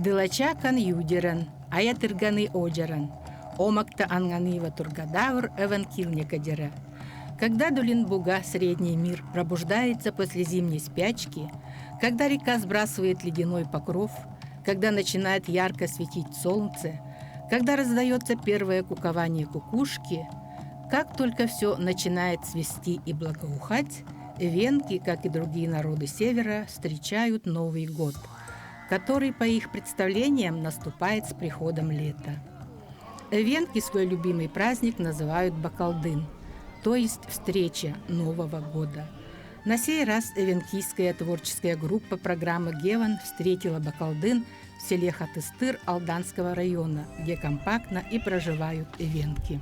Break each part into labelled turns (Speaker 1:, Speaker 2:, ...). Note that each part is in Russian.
Speaker 1: Дылача кан юдерен, аятырганы оджерен, омакта анганива тургадавр эвен килнекадера. Когда Дулинбуга, средний мир, пробуждается после зимней спячки, когда река сбрасывает ледяной покров, когда начинает ярко светить солнце, когда раздается первое кукование кукушки, как только все начинает свисти и благоухать, венки, как и другие народы Севера, встречают Новый год, который, по их представлениям, наступает с приходом лета. Венки свой любимый праздник называют Бакалдын, то есть встреча Нового года. На сей раз эвенкийская творческая группа программы «Геван» встретила Бакалдын в селе Хатыстыр Алданского района, где компактно и проживают эвенки.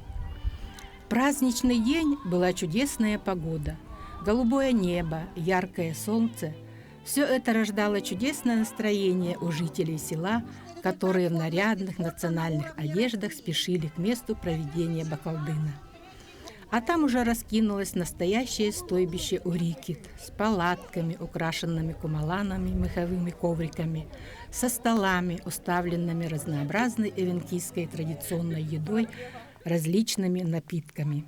Speaker 1: В праздничный день была чудесная погода, голубое небо, яркое солнце. Все это рождало чудесное настроение у жителей села, которые в нарядных национальных одеждах спешили к месту проведения Бакалдына. А там уже раскинулось настоящее стойбище Урикит с палатками, украшенными кумаланами, меховыми ковриками, со столами, уставленными разнообразной эвенкийской традиционной едой, различными напитками.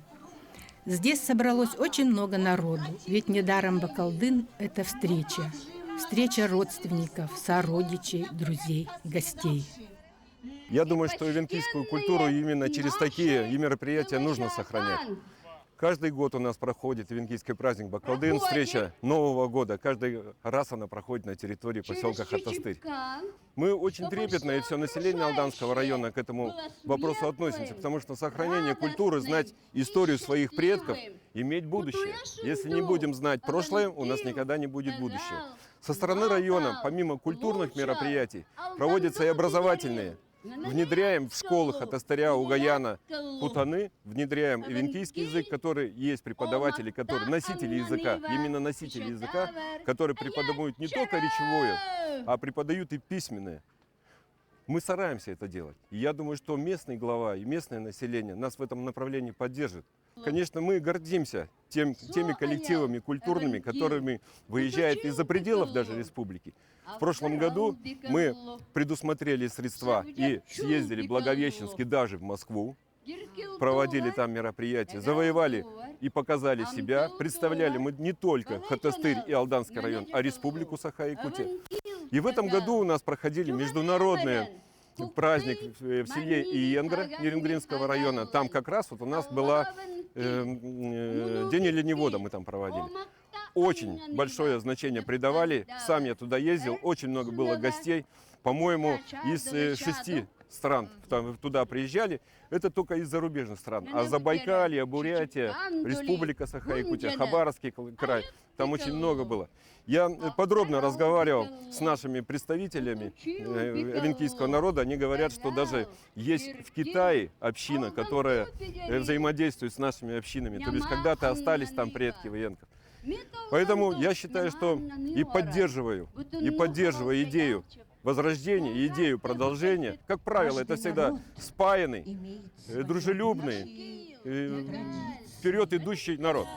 Speaker 1: Здесь собралось очень много народу, ведь недаром Бакалдын – это встреча. Встреча родственников, сородичей, друзей, гостей.
Speaker 2: Я думаю, что эвенкийскую культуру именно через такие мероприятия нужно сохранять. Каждый год у нас проходит эвенкийский праздник Бакалдын, встреча Нового года. Каждый раз она проходит на территории поселка Хатыстырь. Мы очень трепетно, и все население Алданского района к этому вопросу относимся, потому что сохранение культуры, знать историю своих предков, иметь будущее. Если не будем знать прошлое, у нас никогда не будет будущего. Со стороны района, помимо культурных мероприятий, проводятся и образовательные. Внедряем в школах Хатыстыря, Угаяна, Кутаны, внедряем эвенкийский язык, который есть преподаватели, которые носители языка, именно носители языка, которые преподают не только речевое, а преподают и письменное. Мы стараемся это делать. И я думаю, что местный глава и местное население нас в этом направлении поддержит. Конечно, мы гордимся теми коллективами культурными, которыми выезжают из-за пределов даже республики. В прошлом году мы предусмотрели средства и съездили в Благовещенск и даже в Москву, проводили там мероприятия, завоевали и показали себя. Представляли мы не только Хатыстырь и Алданский район, а республику Саха-Якутия. И в этом году у нас проходили международные праздник в селе Иенгра Нерюнгринского района. Там как раз вот у нас была День оленевода, мы там проводили. Очень большое значение придавали. Сам я туда ездил, очень много было гостей. По-моему, из 6 стран туда приезжали. Это только из зарубежных стран. А Забайкалье, Бурятия, Республика Саха-Якутия, Хабаровский край. Там очень много было. Я подробно разговаривал с нашими представителями эвенкийского народа. Они говорят, что даже есть в Китае община, которая взаимодействует с нашими общинами. То есть когда-то остались там предки эвенков. Поэтому я считаю, что и поддерживаю идею возрождения, идею продолжения. Как правило, это всегда спаянный, дружелюбный, вперед идущий народ.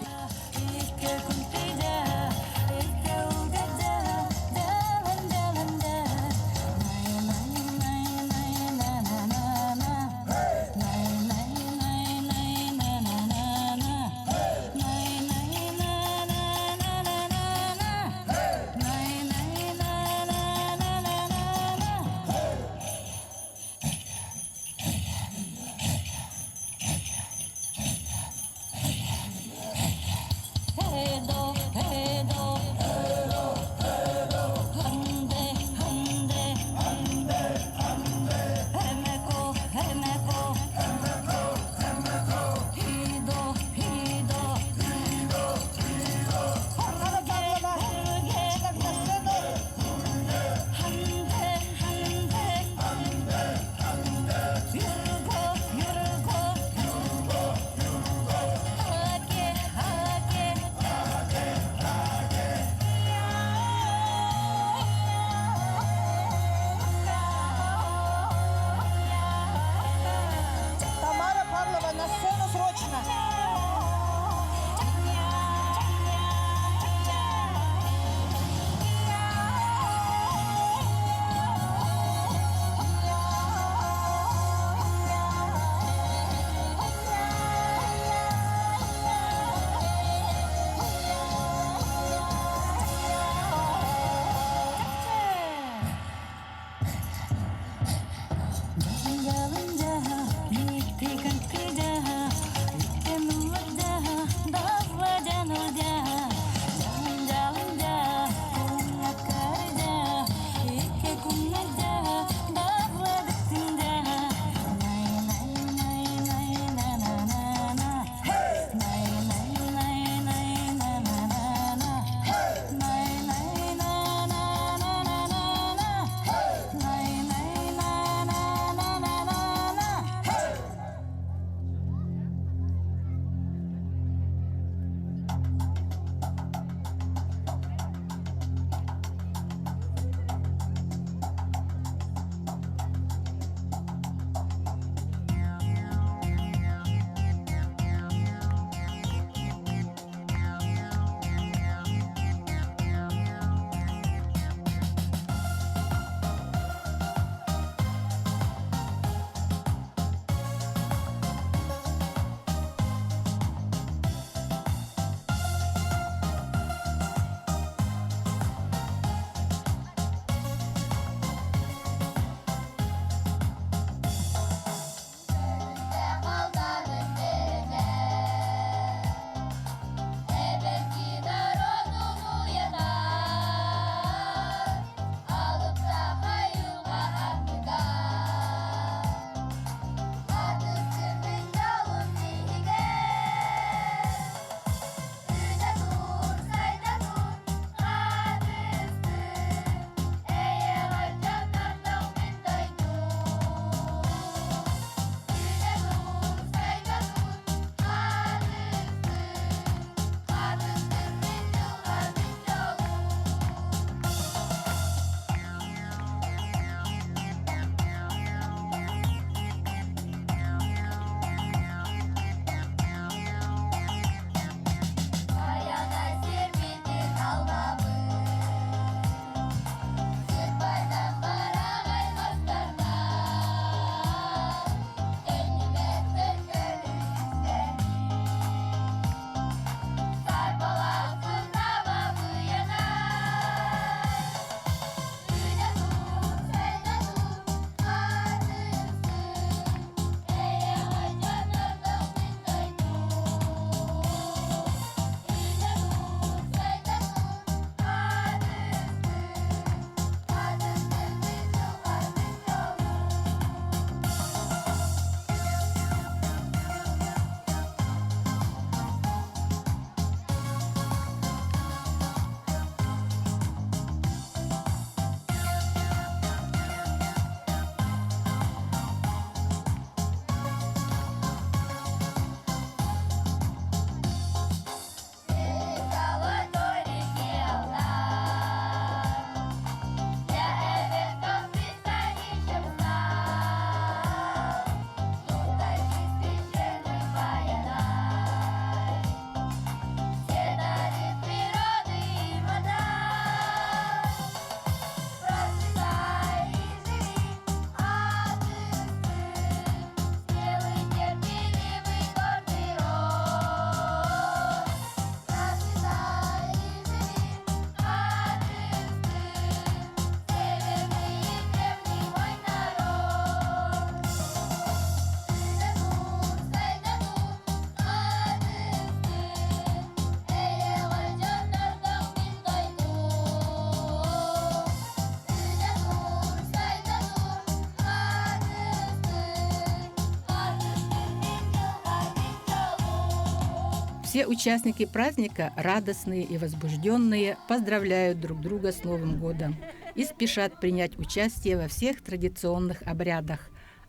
Speaker 1: Все участники праздника, радостные и возбужденные, поздравляют друг друга с Новым годом и спешат принять участие во всех традиционных обрядах,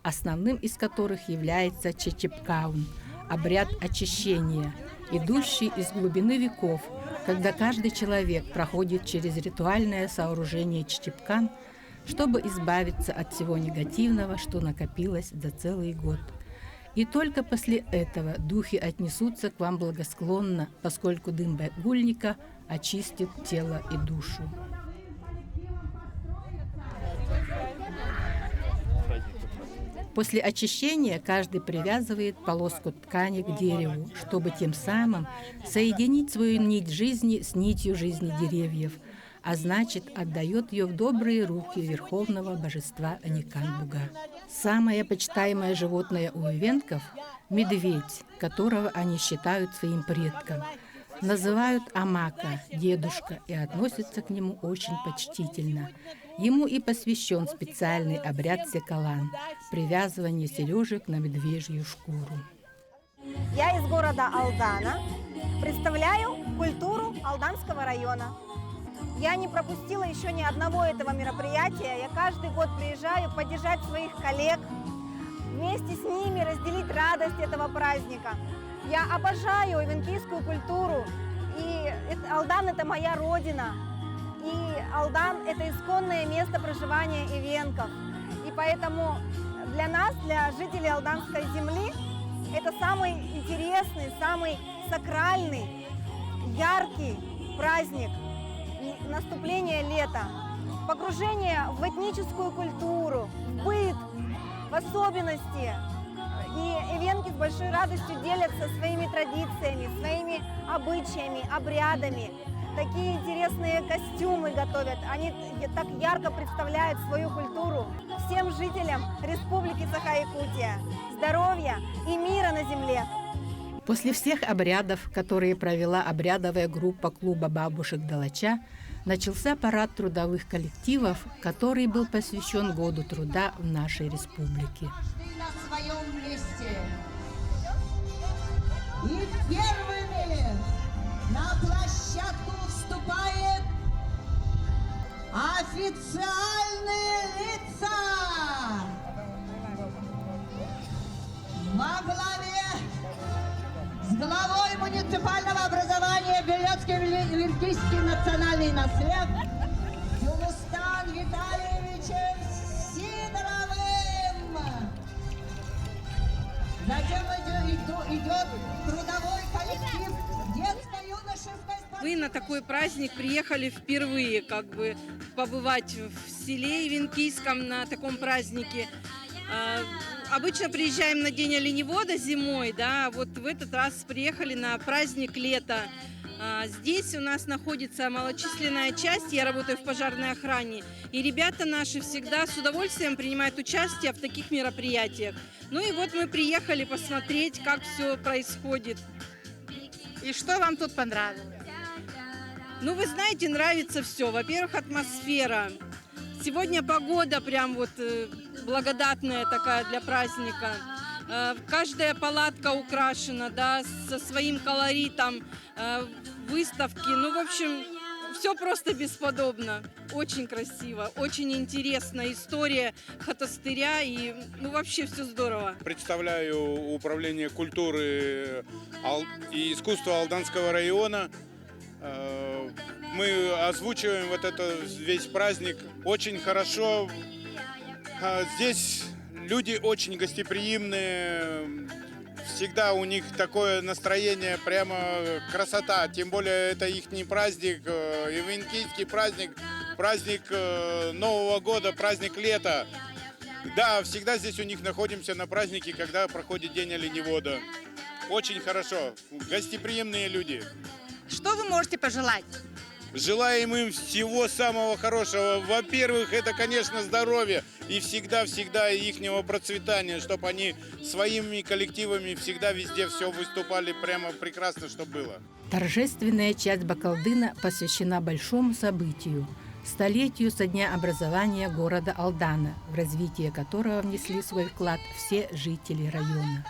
Speaker 1: основным из которых является Чечепкаун – обряд очищения, идущий из глубины веков, когда каждый человек проходит через ритуальное сооружение Чечепкан, чтобы избавиться от всего негативного, что накопилось за целый год. И только после этого духи отнесутся к вам благосклонно, поскольку дым багульника очистит тело и душу. После очищения каждый привязывает полоску ткани к дереву, чтобы тем самым соединить свою нить жизни с нитью жизни деревьев, а значит, отдает ее в добрые руки верховного божества Аникан-Буга. Самое почитаемое животное у ивенков – медведь, которого они считают своим предком. Называют Амака, дедушка, и относятся к нему очень почтительно. Ему и посвящен специальный обряд секалан – привязывание сережек на медвежью шкуру.
Speaker 3: Я из города Алдана, представляю культуру Алданского района. Я не пропустила еще ни одного этого мероприятия. Я каждый год приезжаю поддержать своих коллег, вместе с ними разделить радость этого праздника. Я обожаю ивенкийскую культуру, и Алдан – это моя родина. И Алдан – это исконное место проживания ивенков. И поэтому для нас, для жителей Алданской земли, это самый интересный, самый сакральный, яркий праздник наступления лета. Погружение в этническую культуру, в быт, в особенности. И ивенки с большой радостью делятся своими традициями, своими обычаями, обрядами. Такие интересные костюмы готовят. Они так ярко представляют свою культуру. Всем жителям Республики Саха-Якутия здоровья и мира на земле.
Speaker 1: После всех обрядов, которые провела обрядовая группа клуба бабушек Далача, начался парад трудовых коллективов, который был посвящен Году труда в нашей республике.
Speaker 4: На своем месте. И первыми на площадку вступает официальные лица. Во главе с главой муниципального образования Белецкий Ивенкийский национальный наслед Юмустан Витальевичем Сидоровым. Затем идет трудовой коллектив детско-юношеской спортивной.
Speaker 5: Мы на такой праздник приехали впервые, побывать в селе Ивенкийском на таком празднике. Обычно приезжаем на День оленевода зимой, да, вот в этот раз приехали на праздник лета. Здесь у нас находится малочисленная часть, я работаю в пожарной охране, и ребята наши всегда с удовольствием принимают участие в таких мероприятиях. Ну и вот мы приехали посмотреть, как все происходит.
Speaker 6: И что вам тут понравилось?
Speaker 5: Ну, вы знаете, нравится все. Во-первых, атмосфера. Сегодня погода прям благодатная такая для праздника. Каждая палатка украшена, да, со своим колоритом, выставки. Ну, в общем, все просто бесподобно. Очень красиво, очень интересная история Хатастыря и, вообще все здорово.
Speaker 7: Представляю управление культуры и искусства Алданского района. Мы озвучиваем весь праздник очень хорошо. Здесь люди очень гостеприимные. Всегда у них такое настроение, прямо красота. Тем более это их праздник, ивенкийский праздник, праздник Нового года, праздник лета. Да, всегда здесь у них находимся на празднике, когда проходит День оленевода. Очень хорошо, гостеприимные люди.
Speaker 6: Что вы можете пожелать?
Speaker 7: Желаем им всего самого хорошего. Во-первых, это, конечно, здоровье и всегда ихнего процветания, чтобы они своими коллективами всегда везде все выступали прямо прекрасно, что было.
Speaker 1: Торжественная часть Бакалдына посвящена большому событию – столетию со дня образования города Алдана, в развитие которого внесли свой вклад все жители района.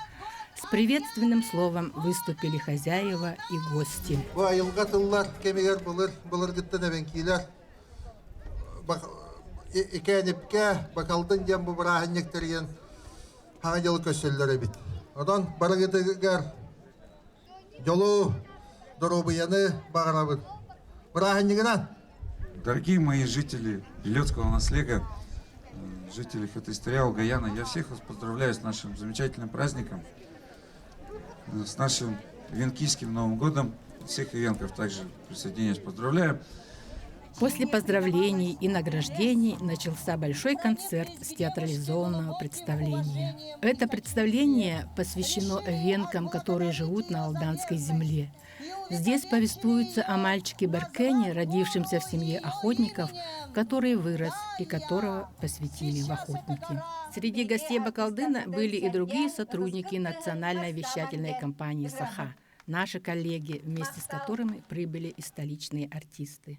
Speaker 1: С приветственным словом выступили хозяева и гости.
Speaker 8: Вайылга тыллар кемегер булыр гыттан эбенкилер. Икенипке бакалдын жам бу барахыннектерген хаңа көсөллөр бит. Одан барыгытыгар жолу доробыяны багарабыт. Барахыннегенан.
Speaker 9: Дорогие мои жители Белёцкого наследия, жители Фотоистория Гаяна, я всех вас поздравляю с нашим замечательным праздником, с нашим Венкийским Новым годом. Всех ивенков также присоединяюсь, поздравляю.
Speaker 1: После поздравлений и награждений начался большой концерт с театрализованного представления. Это представление посвящено венкам, которые живут на алданской земле. Здесь повествуется о мальчике Беркене, родившемся в семье охотников, который вырос и которого посвятили в охотники. Среди гостей Бакалдына были и другие сотрудники национальной вещательной компании «Саха», наши коллеги, вместе с которыми прибыли и столичные артисты.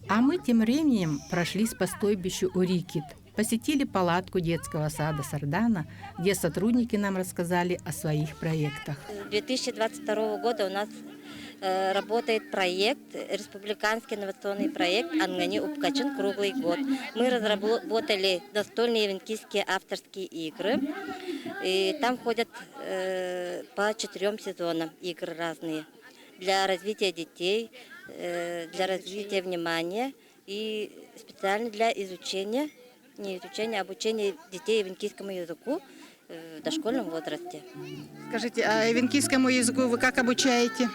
Speaker 1: А мы тем временем прошлись по стойбищу Урикит, посетили палатку детского сада Сардана, где сотрудники нам рассказали о своих проектах.
Speaker 10: С 2022 года у нас работает проект, республиканский инновационный проект «Ангани Упкачин» круглый год. Мы разработали настольные венкийские авторские игры. И там ходят по 4 сезонам игры разные для развития детей, для развития внимания и специально для изучения, не изучения, а обучения детей эвенкийскому языку в дошкольном возрасте.
Speaker 6: Скажите, а эвенкийскому языку вы как обучаете?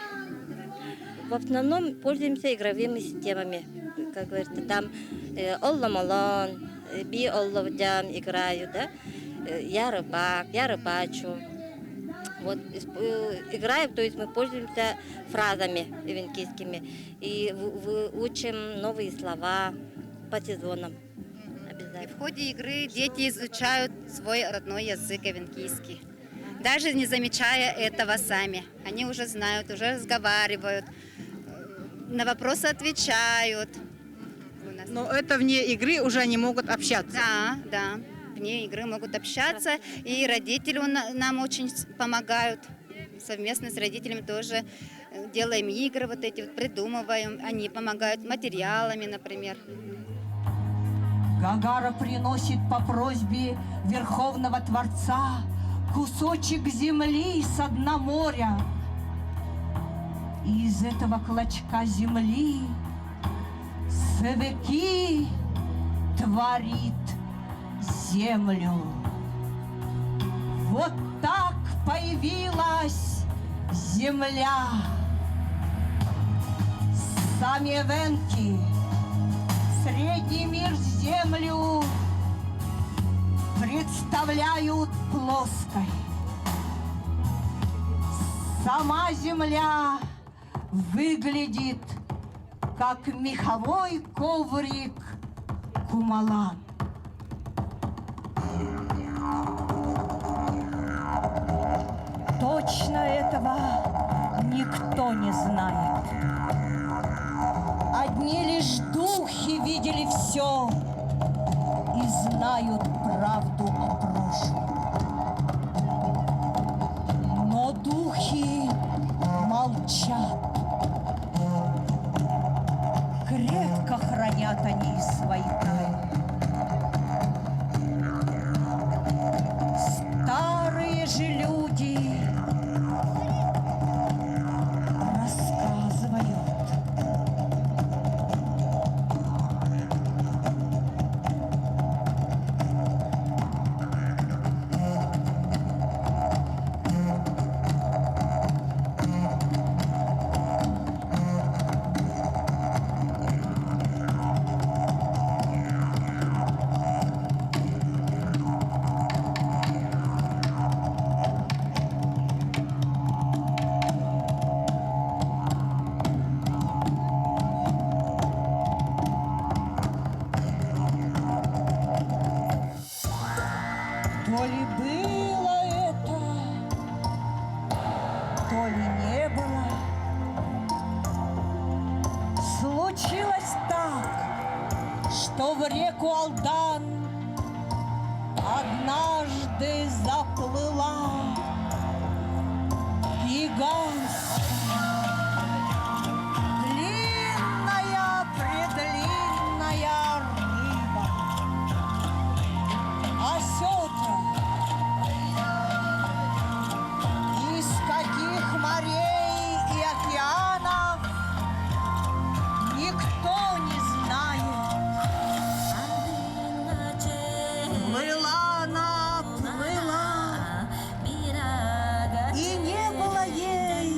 Speaker 10: В основном пользуемся игровыми системами. Как говорится, там Олла Малон, Би Олловдям играю, да? Я рыбак, я рыбачу. Вот играем, то есть мы пользуемся фразами эвенкийскими и учим новые слова по сезонам.
Speaker 11: И в ходе игры дети изучают свой родной язык эвенкийский, даже не замечая этого сами. Они уже знают, уже разговаривают, на вопросы отвечают.
Speaker 6: Но это вне игры уже они могут общаться.
Speaker 11: Да. Вне игры могут общаться, и родители нам очень помогают. Совместно с родителями тоже делаем игры вот эти, вот придумываем. Они помогают материалами, например.
Speaker 4: Гагара приносит по просьбе Верховного Творца кусочек земли с дна моря. И из этого клочка земли Севеки творит землю. Вот так появилась земля. Сами эвенки, средний мир, землю представляют плоской. Сама земля выглядит как меховой коврик кумалан. Точно этого никто не знает. Одни лишь духи видели все и знают правду о прошлом. Но духи молчат. Крепко хранят они свои тайны. Старые же люди рассказывают. То ли было это, то ли не было. Случилось так, что в реку Алдан однажды заплыла гигантская, длинная-предлинная рыба. Осетра. Из каких морей и океанов никто не знает. Плыла она, плыла, и не было ей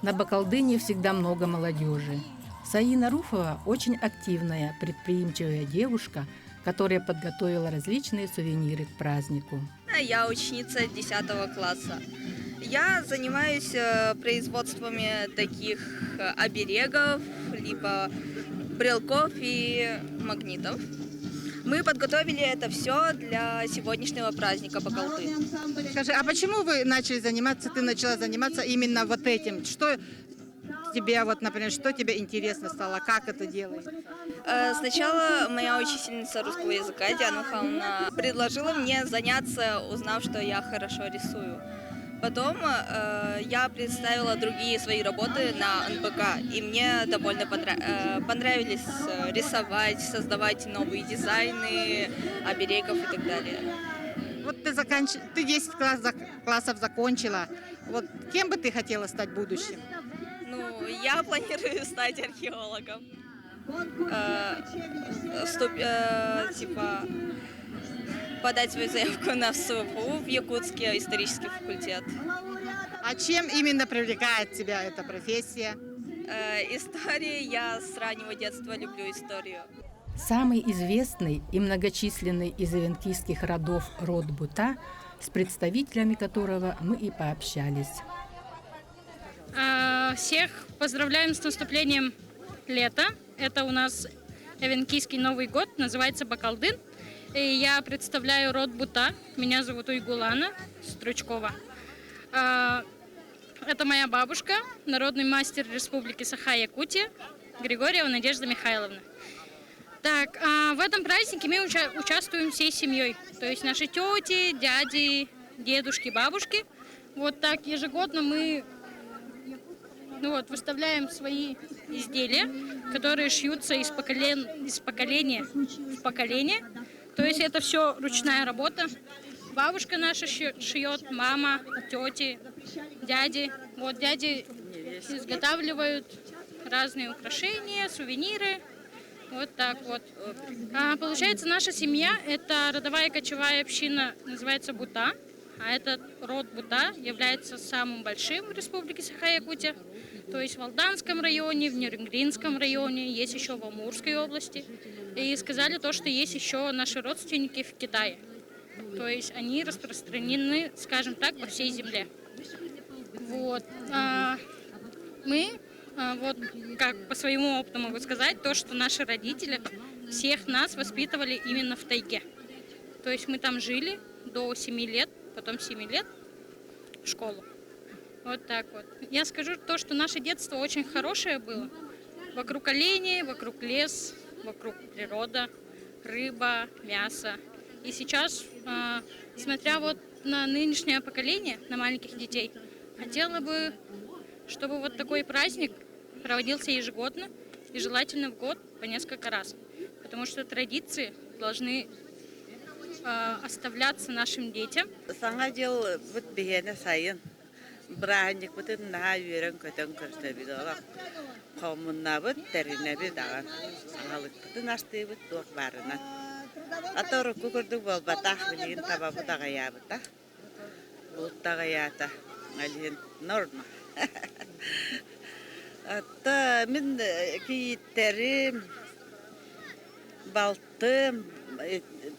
Speaker 1: На Бакалдыне всегда много молодежи. Саина Руфова очень активная, предприимчивая девушка, которая подготовила различные сувениры к празднику.
Speaker 12: Я ученица 10 класса. Я занимаюсь производствами таких оберегов, либо брелков и магнитов. Мы подготовили это все для сегодняшнего праздника Бакалды.
Speaker 6: Скажи, а почему вы начали заниматься, ты начала заниматься именно вот этим? Что тебе, вот, например, что тебе интересно стало, как это делать?
Speaker 12: Сначала моя учительница русского языка Диана Михайловна предложила мне заняться, узнав, что я хорошо рисую. Потом я представила другие свои работы на НПК, и мне довольно понравились рисовать, создавать новые дизайны, оберегов и так далее.
Speaker 6: Вот ты 10 классов закончила. Вот кем бы ты хотела стать в будущем?
Speaker 12: Ну, я планирую стать археологом. Подать свою заявку на ВСУ в Якутский исторический факультет.
Speaker 6: А чем именно привлекает тебя эта профессия?
Speaker 12: История. Я с раннего детства люблю историю.
Speaker 1: Самый известный и многочисленный из эвенкийских родов род Бута, с представителями которого мы и пообщались.
Speaker 13: Всех поздравляем с наступлением лета. Это у нас эвенкийский Новый год, называется Бакалдын. И я представляю род Бута. Меня зовут Уйгулана Стручкова. Это моя бабушка, народный мастер Республики Саха-Якутия, Григорьева Надежда Михайловна. Так, в этом празднике мы участвуем всей семьей. То есть наши тети, дяди, дедушки, бабушки. Вот так ежегодно мы выставляем свои изделия, которые шьются из поколения в поколение. То есть это все ручная работа. Бабушка наша шьет, мама, тети, дяди. Вот дяди изготавливают разные украшения, сувениры. Вот так вот. Получается, наша семья – это родовая кочевая община, называется Бута. А этот род Бута является самым большим в Республике Саха-Якутия. То есть в Алданском районе, в Нюрнгринском районе, есть еще в Амурской области. И сказали то, что есть еще наши родственники в Китае. То есть они распространены, скажем так, по всей земле. Вот. Мы, вот как по своему опыту могу сказать, то, что наши родители всех нас воспитывали именно в тайге. То есть мы там жили до 7 лет, потом 7 лет в школу. Вот так вот. Я скажу то, что наше детство очень хорошее было. Вокруг оленей, вокруг лес, вокруг природа, рыба, мясо. И сейчас, смотря вот на нынешнее поколение, на маленьких детей, хотела бы, чтобы вот такой праздник проводился ежегодно и желательно в год по несколько раз. Потому что традиции должны оставляться нашим детям.
Speaker 14: Праздник вот это на юрен котен костабидала. Коммунабы теринеби даган. Алык это наш ты вот тух барына. А то руку курду бол батах билин табабы дагаябыта. Вот дагаята. Алин норма. Ата мен киттери балтым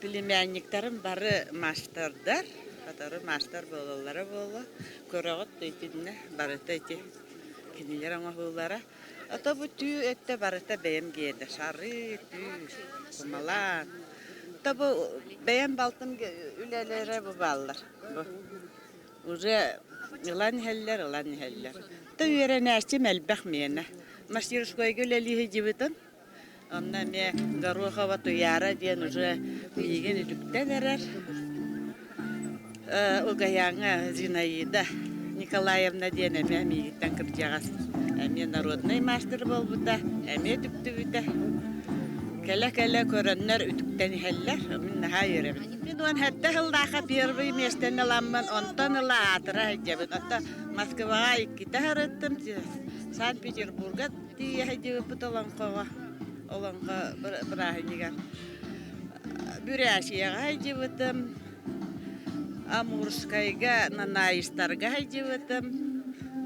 Speaker 14: племянниктарым бары мастердар. Катары мастер болалары болла. Көрөгөт төйтүнне барыта эти кинилер аңа хуулара. Ата бу түү этте барыта бэм геде. Шары түү кумалан. Та бу бэм балтым үлелере бу баллар. Уже илан хеллер. Та үйрен әсте мәлбәх мене. Мастерскойга үлелиһи жибитен. Онна ме гарухава туяра ден уже миген илүктәнерер. Угаяңа Зинаида Николаевна дене мәми тәңкір жағас. Әме народный мастер бол бұта, әме түкті бүті. Кәлі көріннер үтіктен хәллер, мен наға үйремін. Мен он хәтті ғылдаға первый местен аламын, онтан ұла атыра әйдебін. Отта Москваға иккіті әріттім, Санкт-Петербурга тие әйдебі бұтылан қоға, оланға бірағынегер. Бүрәшияға әйдебітім. Амурскайга, Нанаистарга хайдиватым,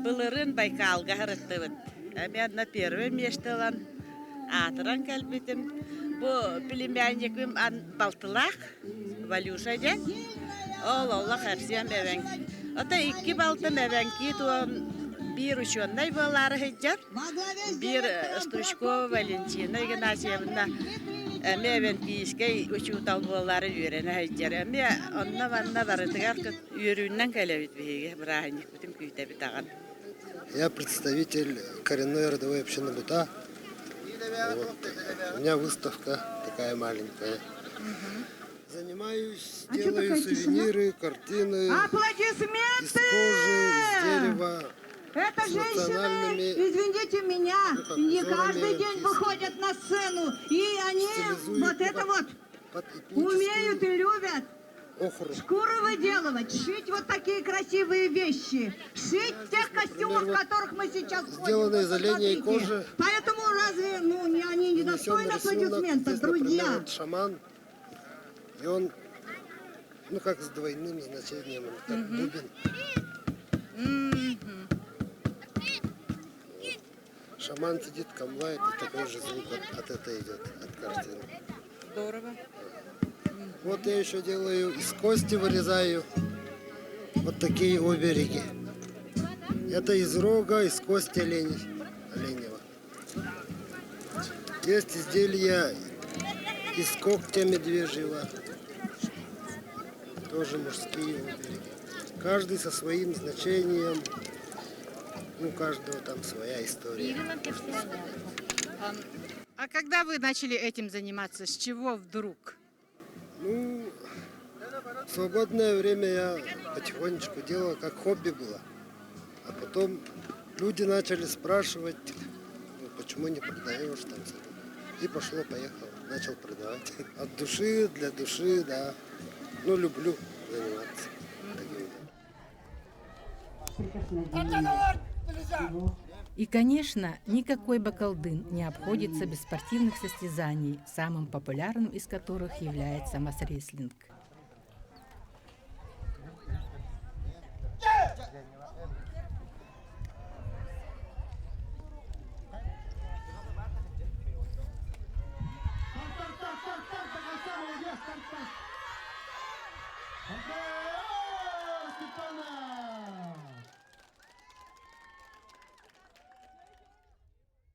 Speaker 14: Былырын Байкалга харыттыбыт. Мен на первое место лан. Атыран кәлбетім. Бұл племянникім Балтылақ, Валюша ден. Ол Аллах әрсен мәвән. Ата 2 балтым мәвәнки туан bir ученный болары хеджар. Bir Стручкова Валентина Игнатьевна. Мәвән кийскей учутал болары үйрені хеджар. Мен онна барытығар үйріннен кәләбет бейге. Бірағынек бүтім күйті бітаған.
Speaker 15: Я представитель коренной родовой общины Бута. Вот. У меня выставка такая маленькая. Занимаюсь, делаю сувениры, картины из кожи, из дерева.
Speaker 4: Это женщины, извините меня, не каждый день выходят на сцену. И они вот это вот умеют и любят. Шкуры выделывать, шить вот такие красивые вещи, шить тех костюмов, в которых мы сейчас ходим.
Speaker 15: Сделано из оленей кожи.
Speaker 4: Поэтому разве они не достойны аплодисментов, друзья?
Speaker 15: Например, вот шаман, и он, как с двойным значением, так, бубен. Шаман сидит, камлает, и такой же звук от этого идет, от картины.
Speaker 6: Здорово.
Speaker 15: Вот я еще делаю, из кости вырезаю вот такие обереги. Это из рога, из кости оленева. Есть изделия из когтя медвежьего. Тоже мужские обереги. Каждый со своим значением. У каждого там своя история.
Speaker 6: А когда вы начали этим заниматься? С чего вдруг?
Speaker 15: В свободное время я потихонечку делал, как хобби было. А потом люди начали спрашивать, почему не продаешь там. И пошло-поехало, начал продавать. От души, для души, да. Люблю заниматься таким.
Speaker 1: И, конечно, никакой бакалдын не обходится без спортивных состязаний, самым популярным из которых является масс-рестлинг.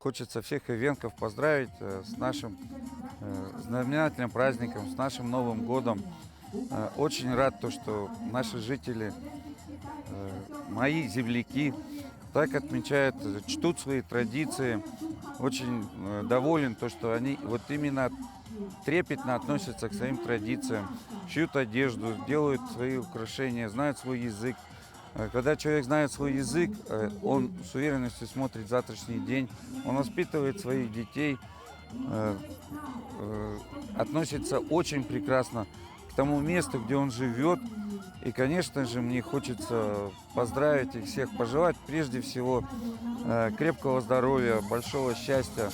Speaker 9: Хочется всех ивенков поздравить с нашим знаменательным праздником, с нашим Новым годом. Очень рад, что наши жители, мои земляки, так отмечают, чтут свои традиции. Очень доволен, что они вот именно трепетно относятся к своим традициям, шьют одежду, делают свои украшения, знают свой язык. Когда человек знает свой язык, он с уверенностью смотрит завтрашний день, он воспитывает своих детей, относится очень прекрасно к тому месту, где он живет. И, конечно же, мне хочется поздравить их всех, пожелать прежде всего крепкого здоровья, большого счастья.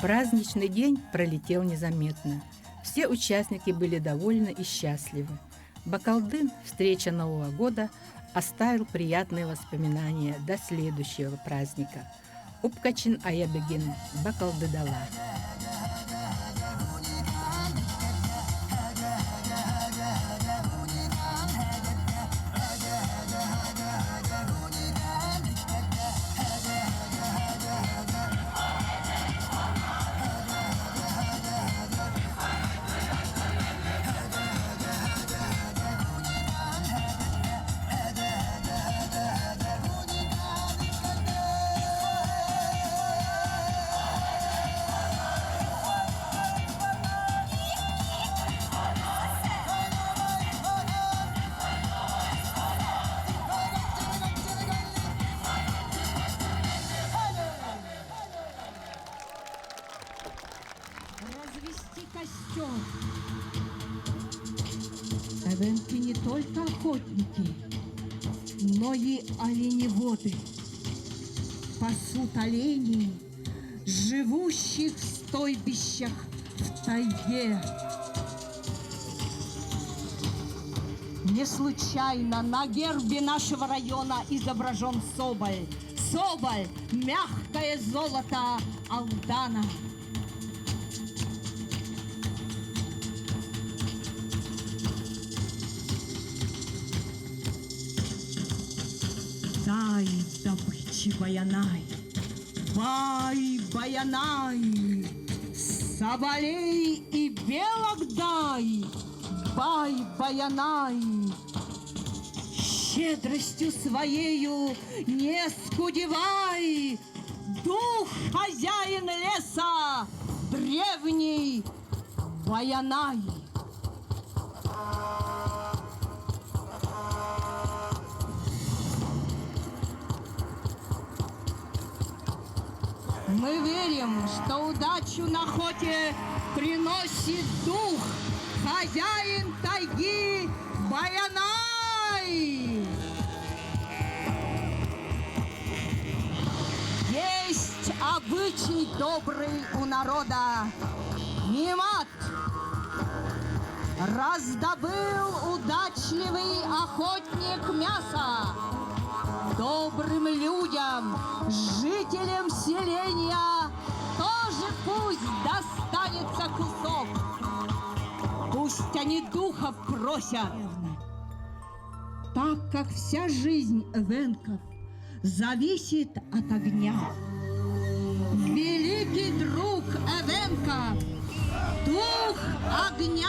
Speaker 1: Праздничный день пролетел незаметно. Все участники были довольны и счастливы. Бакалдын, встреча Нового года, оставил приятные воспоминания до следующего праздника. Упкачин аябегин бакалдыдала.
Speaker 4: Развести костер. Эвенки не только охотники, но и оленеводы. Пасут оленей, живущих в стойбищах в тайге. Не случайно на гербе нашего района изображен соболь. Соболь – мягкое золото Алдана. Дай добычи Баянай, бай Баянай, соболей и белок дай, бай Баянай. Щедростью своею не скудевай, дух хозяин леса, древний Баянай. Мы верим, что удачу на охоте приносит дух, хозяин тайги Баянай. Есть обычай добрый у народа. Немат раздобыл удачливый охотник мясо. Добрым людям, жителям селения, тоже пусть достанется кусок. Пусть они духов просят. Так как вся жизнь эвенков зависит от огня. Великий друг эвенков, дух огня.